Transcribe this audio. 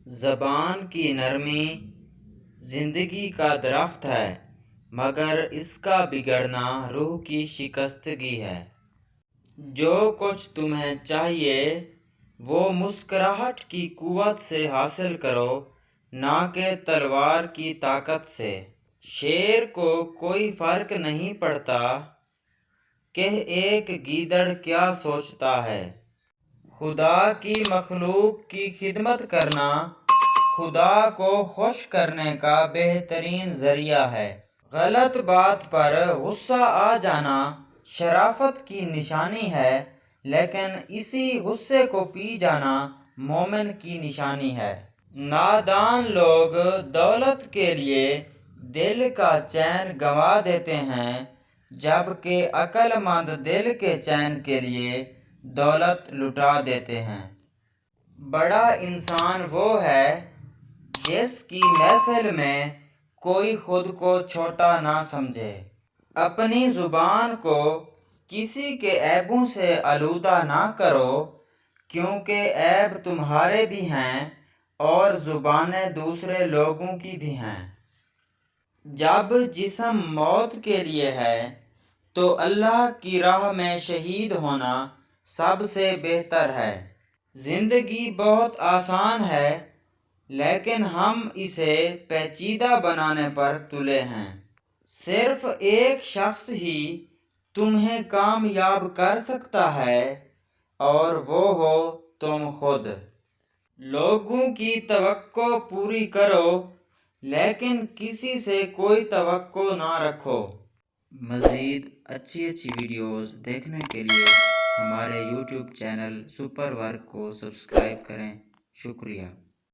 زبان کی نرمی زندگی کا درخت ہے، مگر اس کا بگڑنا روح کی شکستگی ہے۔ جو کچھ تمہیں چاہیے وہ مسکراہٹ کی قوت سے حاصل کرو، نہ کہ تلوار کی طاقت سے۔ شیر کو کوئی فرق نہیں پڑتا کہ ایک گیدڑ کیا سوچتا ہے۔ خدا کی مخلوق کی خدمت کرنا خدا کو خوش کرنے کا بہترین ذریعہ ہے۔ غلط بات پر غصہ آ جانا شرافت کی نشانی ہے، لیکن اسی غصے کو پی جانا مومن کی نشانی ہے۔ نادان لوگ دولت کے لیے دل کا چین گنوا دیتے ہیں، جبکہ عقل مند دل کے چین کے لیے دولت لٹا دیتے ہیں۔ بڑا انسان وہ ہے جس کی محفل میں کوئی خود کو چھوٹا نہ سمجھے۔ اپنی زبان کو کسی کے عیبوں سے آلودہ نہ کرو، کیونکہ عیب تمہارے بھی ہیں اور زبانیں دوسرے لوگوں کی بھی ہیں۔ جب جسم موت کے لیے ہے تو اللہ کی راہ میں شہید ہونا سب سے بہتر ہے۔ زندگی بہت آسان ہے، لیکن ہم اسے پیچیدہ بنانے پر تلے ہیں۔ صرف ایک شخص ہی تمہیں کامیاب کر سکتا ہے، اور وہ ہو تم خود۔ لوگوں کی توقع پوری کرو، لیکن کسی سے کوئی توقع نہ رکھو۔ مزید اچھی ویڈیوز دیکھنے کے لیے ہمارے یوٹیوب چینل سپر ورک کو سبسکرائب کریں۔ شکریہ۔